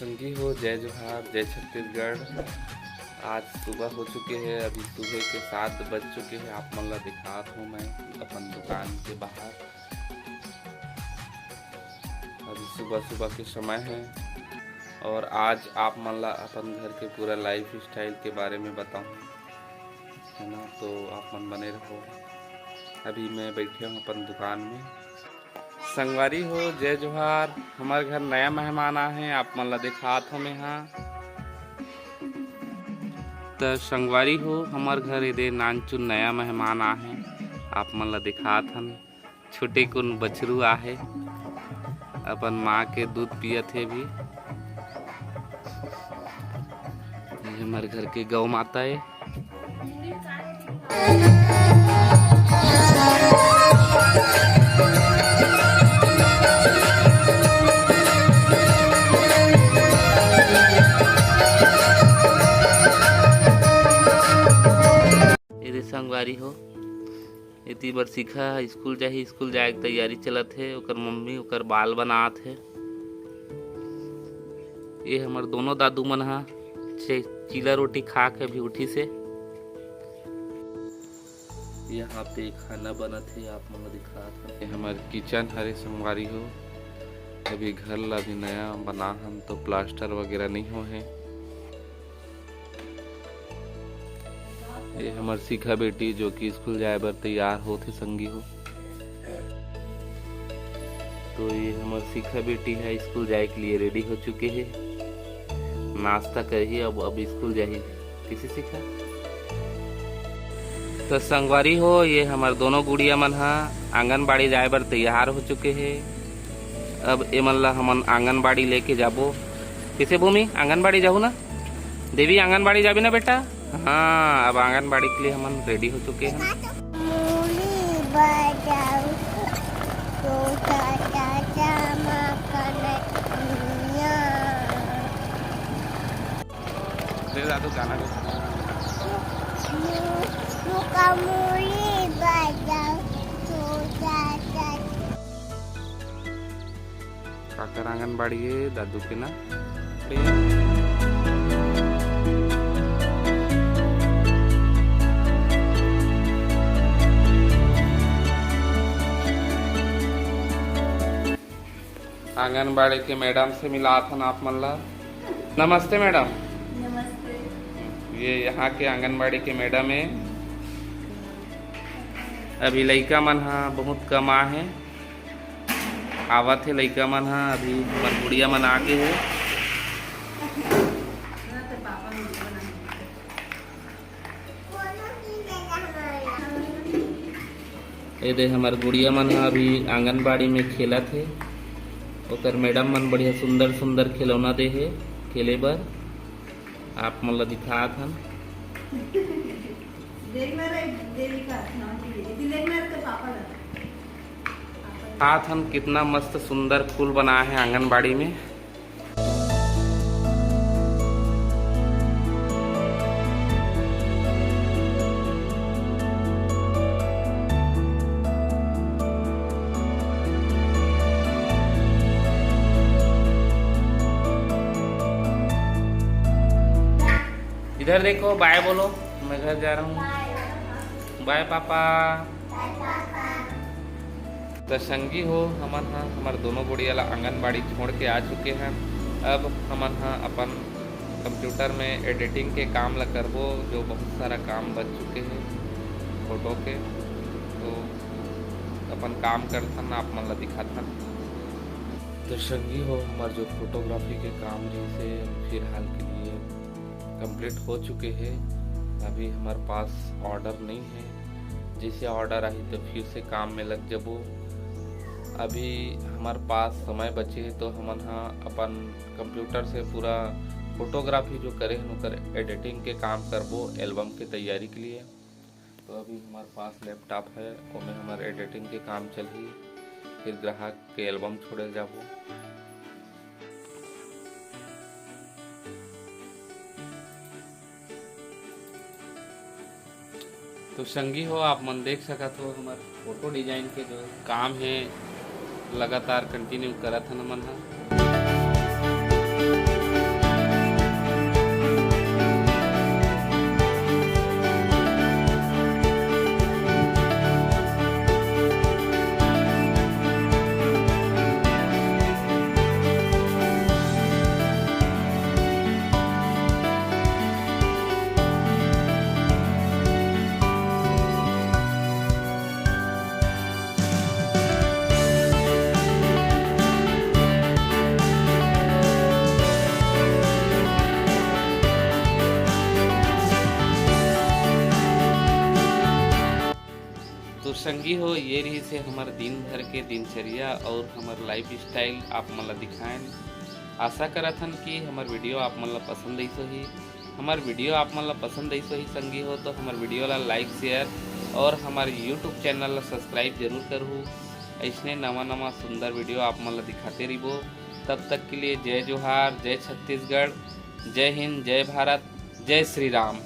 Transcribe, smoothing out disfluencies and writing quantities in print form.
संगी हो, जय जोहार, जय छत्तीसगढ़। आज सुबह हो चुके हैं, अभी सुबह के 7 बज चुके हैं। आप मन ला दिखात हूँ मैं अपन दुकान के बाहर। अभी सुबह सुबह के समय है और आज आप मन ला अपन घर के पूरा लाइफ स्टाइल के बारे में बताऊँ, है ना। तो आप मन बने रहो। अभी मैं बैठे हूँ अपन दुकान में। संगवारी हो, जय जोहार। हमारे घर नया मेहमान आए हैं, आप मन ला दिखात हूँ मैं यहाँ। तो संगवारी हो, हमारे घर इधर नानचुन नया मेहमान आ है, आप मन ला दिखात हन। छोटे कुन बछरू आहे, अपन माँ के दूध पियत है भी। ये हमारे घर के गौ माता है। संगवारी हो, इतनी बार सीखा स्कूल जाही, स्कूल जाए की तैयारी चलत है। ओकर मम्मी ओकर बाल बनात है। ये हमार दोनों दादू मन हा चीला रोटी खा के भी उठी से। यहाँ पे खाना बनत है, आप मन दिखात है। हमारे किचन हरे संगवारी हो। अभी घर ला भी नया बना हम, तो प्लास्टर वगैरह नहीं हो है। ये हमार सीखा बेटी जो कि स्कूल जाए बर तैयार होते संगी हो। तो ये हमार सीखा बेटी है, स्कूल जाए के लिए रेडी हो चुके हैं। नाश्ता करी अब स्कूल जाही। किसी सीखा तो संगवारी हो, ये हमार दोनों गुड़िया मन हा आंगनबाड़ी जाए बर तैयार हो चुके हैं। अब ए मन ला हमन आंगनबाड़ी लेके जाबो। किसे भूमि आंगनबाड़ी जाहू ना देवी, आंगनबाड़ी जाबी ना बेटा। हाँ, अब आंगनबाड़ी के लिए हम रेडी हो चुके हैं। दादू गाना काकर आंगनबाड़ी है दादू के ना। आंगनबाड़ी के मैडम से मिला था ना आप मन ला। नमस्ते मैडम। नमस्ते। ये यहाँ के आंगनबाड़ी के मैडम है। अभी लइका मन हा बहुत कम आ है, आवत है लइका मन हा। अभी हमार गुड़िया मन आगे है। ये दे हमार गुड़िया मन हा अभी आंगनबाड़ी में खेलत है। ओकर मैडम मन बढ़िया सुंदर सुंदर खिलौना दे है खेले बर। आप मन ला दिखात हन। हाथ हम कितना मस्त सुंदर फूल बनाए हैं आंगनबाड़ी में। इधर देखो, बाय बोलो। मैं घर जा रहा हूँ। बाय पापा। तो संगी हो, हमन हाँ हमारे दोनों गुड़िया ला आंगनबाड़ी छोड़ के आ चुके हैं। अब हमन हाँ अपन कंप्यूटर में एडिटिंग के काम ला करबो, जो बहुत सारा काम बच चुके हैं फोटो के। तो अपन काम करथन, आप मन ला दिखाथन। तो संगी हो, हमारे जो फोटोग्राफी के काम जैसे फिलहाल के लिए कंप्लीट हो चुके हैं। अभी हमारे पास ऑर्डर नहीं है। जैसे ऑर्डर आई तो फिर से काम में लग जाबो। अभी हमारे पास समय बचे है तो हम हाँ अपन कंप्यूटर से पूरा फोटोग्राफी जो करे हैं उनकर एडिटिंग के काम करबो एल्बम के तैयारी के लिए। तो अभी हमारे पास लैपटॉप है, उसमें हमारे एडिटिंग के काम चली। फिर ग्राहक के एल्बम छोड़े जाबो। तो संगी हो, आप मन देख सकत हो हमारे फोटो डिजाइन के जो काम है लगातार कंटिन्यू करत हन मन हा। संगी हो ये रही से हमार दिन भर के दिनचर्या और हमार लाइफ स्टाइल आप मन ला दिखाएं। आशा करत हन कि हमार वीडियो आप मन ला पसंद आइस होही। हमार वीडियो आप मन ला पसंद आइस होही संगी हो तो हमार वीडियो ला लाइक शेयर और हमारे यूट्यूब चैनल ला सब्सक्राइब जरूर करहु। ऐसने नवा नवा सुंदर वीडियो आप मन ला दिखाते रहिबो। तब तक के लिए जय जोहार, जय छत्तीसगढ़, जय हिंद, जय भारत, जय श्री राम।